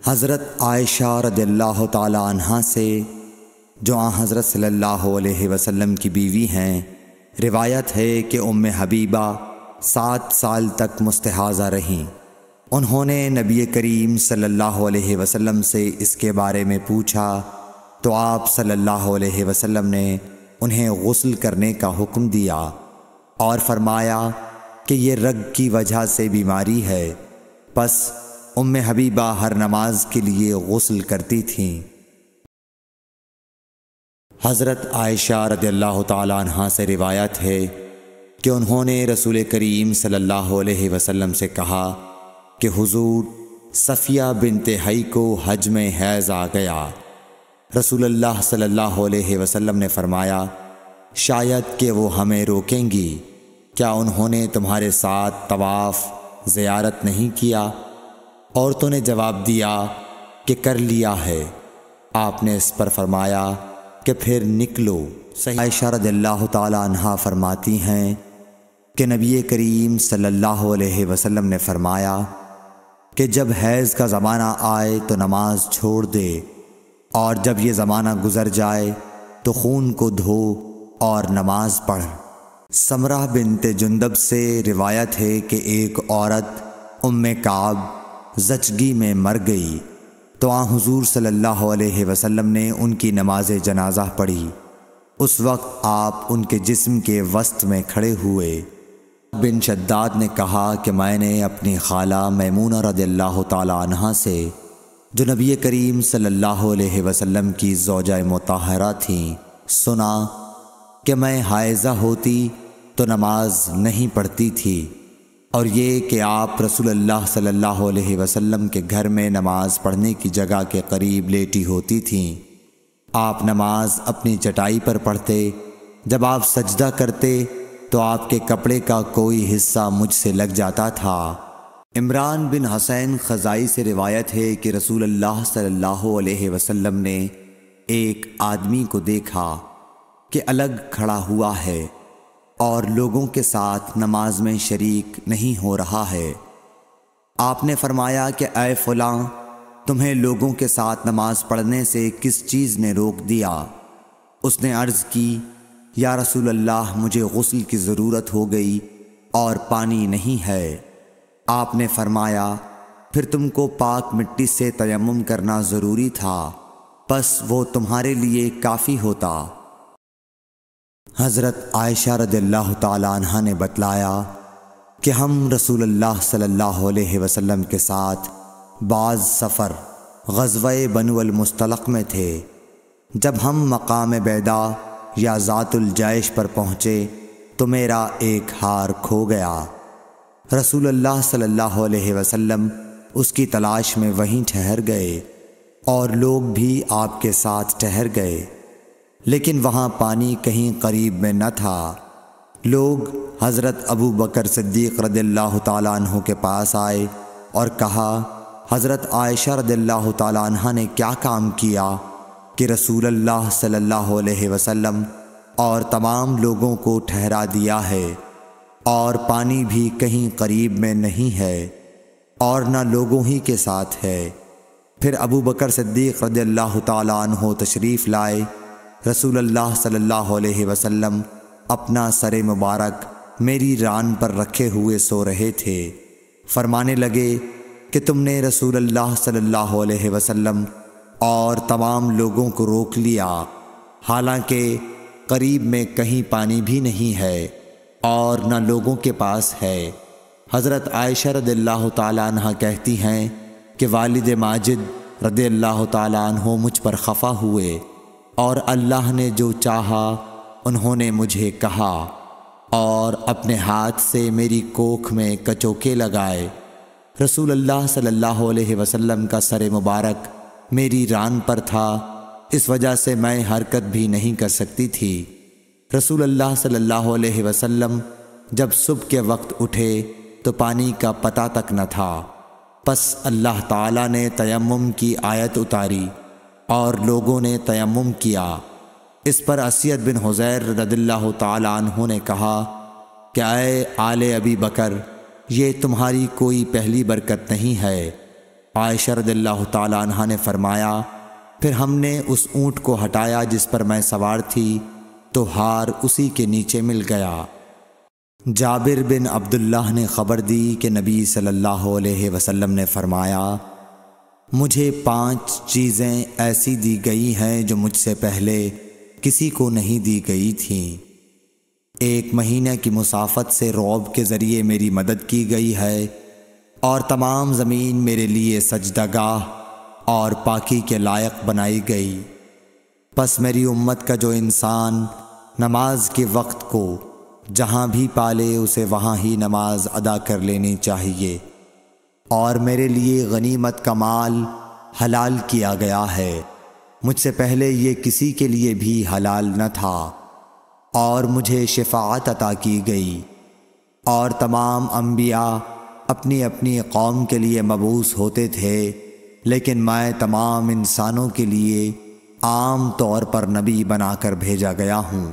حضرت عائشہ رضی اللہ تعالی عنہا سے جو حضرت صلی اللہ علیہ وسلم کی بیوی ہیں، روایت ہے کہ ام حبیبہ 7 سال تک مستحاضہ رہیں۔ انہوں نے نبی کریم صلی اللہ علیہ وسلم سے اس کے بارے میں پوچھا تو آپ صلی اللہ علیہ وسلم نے انہیں غسل کرنے کا حکم دیا اور فرمایا کہ یہ رگ کی وجہ سے بیماری ہے، پس ام حبیبہ ہر نماز کے لیے غسل کرتی تھیں۔ حضرت عائشہ رضی اللہ تعالی عنہا سے روایت ہے کہ انہوں نے رسول کریم صلی اللہ علیہ وسلم سے کہا کہ حضور، صفیہ بنت حی کو حج میں حیض آ گیا۔ رسول اللہ صلی اللہ علیہ وسلم نے فرمایا، شاید کہ وہ ہمیں روکیں گی، کیا انہوں نے تمہارے ساتھ طواف زیارت نہیں کیا؟ عورتوں نے جواب دیا کہ کر لیا ہے۔ آپ نے اس پر فرمایا کہ پھر نکلو۔ صحیح عائشہ رضی اللہ تعالی عنہا فرماتی ہیں کہ نبی کریم صلی اللہ علیہ وسلم نے فرمایا کہ جب حیض کا زمانہ آئے تو نماز چھوڑ دے، اور جب یہ زمانہ گزر جائے تو خون کو دھو اور نماز پڑھ۔ سمرہ بنت جندب سے روایت ہے کہ ایک عورت ام کعب زچگی میں مر گئی تو حضور صلی اللہ علیہ وسلم نے ان کی نماز جنازہ پڑھی۔ اس وقت آپ ان کے جسم کے وسط میں کھڑے ہوئے۔ بن شداد نے کہا کہ میں نے اپنی خالہ میمونہ رضی اللہ تعالی عنہا سے، جو نبی کریم صلی اللہ علیہ وسلم کی زوجہ مطہرہ تھیں، سنا کہ میں حائضہ ہوتی تو نماز نہیں پڑھتی تھی، اور یہ کہ آپ رسول اللہ صلی اللہ علیہ وسلم کے گھر میں نماز پڑھنے کی جگہ کے قریب لیٹی ہوتی تھیں۔ آپ نماز اپنی چٹائی پر پڑھتے، جب آپ سجدہ کرتے تو آپ کے کپڑے کا کوئی حصہ مجھ سے لگ جاتا تھا۔ عمران بن حسین خزائی سے روایت ہے کہ رسول اللہ صلی اللہ علیہ وسلم نے ایک آدمی کو دیکھا کہ الگ کھڑا ہوا ہے اور لوگوں کے ساتھ نماز میں شریک نہیں ہو رہا ہے۔ آپ نے فرمایا کہ اے فلاں، تمہیں لوگوں کے ساتھ نماز پڑھنے سے کس چیز نے روک دیا؟ اس نے عرض کی، یا رسول اللہ، مجھے غسل کی ضرورت ہو گئی اور پانی نہیں ہے۔ آپ نے فرمایا، پھر تم کو پاک مٹی سے تیمم کرنا ضروری تھا، پس وہ تمہارے لیے کافی ہوتا۔ حضرت عائشہ رضی اللہ تعالی عنہا نے بتلایا کہ ہم رسول اللہ صلی اللہ علیہ وسلم کے ساتھ بعض سفر غزوہ بنو المصطلق میں تھے۔ جب ہم مقام بیدا یا ذات الجیش پر پہنچے تو میرا ایک ہار کھو گیا۔ رسول اللہ صلی اللہ علیہ وسلم اس کی تلاش میں وہیں ٹھہر گئے، اور لوگ بھی آپ کے ساتھ ٹھہر گئے، لیکن وہاں پانی کہیں قریب میں نہ تھا۔ لوگ حضرت ابو بکر صدیق رضی اللہ تعالیٰ عنہ کے پاس آئے اور کہا، حضرت عائشہ رضی اللہ تعالیٰ عنہ نے کیا کام کیا کہ رسول اللہ صلی اللہ علیہ وسلم اور تمام لوگوں کو ٹھہرا دیا ہے، اور پانی بھی کہیں قریب میں نہیں ہے اور نہ لوگوں ہی کے ساتھ ہے۔ پھر ابو بکر صدیق رضی اللہ تعالیٰ عنہ تشریف لائے۔ رسول اللہ صلی اللہ علیہ وسلم اپنا سر مبارک میری ران پر رکھے ہوئے سو رہے تھے۔ فرمانے لگے کہ تم نے رسول اللہ صلی اللہ علیہ وسلم اور تمام لوگوں کو روک لیا، حالانکہ قریب میں کہیں پانی بھی نہیں ہے اور نہ لوگوں کے پاس ہے۔ حضرت عائشہ رضی اللہ تعالیٰ عنہ کہتی ہیں کہ والد ماجد رضی اللہ تعالیٰ عنہ مجھ پر خفا ہوئے، اور اللہ نے جو چاہا انہوں نے مجھے کہا، اور اپنے ہاتھ سے میری کوکھ میں کچوکے لگائے۔ رسول اللہ صلی اللہ علیہ وسلم کا سر مبارک میری ران پر تھا، اس وجہ سے میں حرکت بھی نہیں کر سکتی تھی۔ رسول اللہ صلی اللہ علیہ وسلم جب صبح کے وقت اٹھے تو پانی کا پتہ تک نہ تھا، پس اللہ تعالیٰ نے تیمم کی آیت اتاری اور لوگوں نے تیمم کیا۔ اس پر اسید بن حضیر رضی اللہ تعالیٰ عنہ نے کہا کہ اے آل ابی بکر، یہ تمہاری کوئی پہلی برکت نہیں ہے، عائشہ رضی اللہ تعالیٰ عنہا نے فرمایا پھر ہم نے اس اونٹ کو ہٹایا جس پر میں سوار تھی تو ہار اسی کے نیچے مل گیا۔ جابر بن عبداللہ نے خبر دی کہ نبی صلی اللہ علیہ وسلم نے فرمایا مجھے 5 چیزیں ایسی دی گئی ہیں جو مجھ سے پہلے کسی کو نہیں دی گئی تھیں۔ 1 مہینہ کی مسافت سے رعب کے ذریعے میری مدد کی گئی ہے اور تمام زمین میرے لیے سجدہ گاہ اور پاکی کے لائق بنائی گئی۔ پس میری امت کا جو انسان نماز کے وقت کو جہاں بھی پالے اسے وہاں ہی نماز ادا کر لینی چاہیے، اور میرے لیے غنیمت کا مال حلال کیا گیا ہے، مجھ سے پہلے یہ کسی کے لیے بھی حلال نہ تھا، اور مجھے شفاعت عطا کی گئی، اور تمام انبیاء اپنی اپنی قوم کے لیے مبعوث ہوتے تھے، لیکن میں تمام انسانوں کے لیے عام طور پر نبی بنا کر بھیجا گیا ہوں۔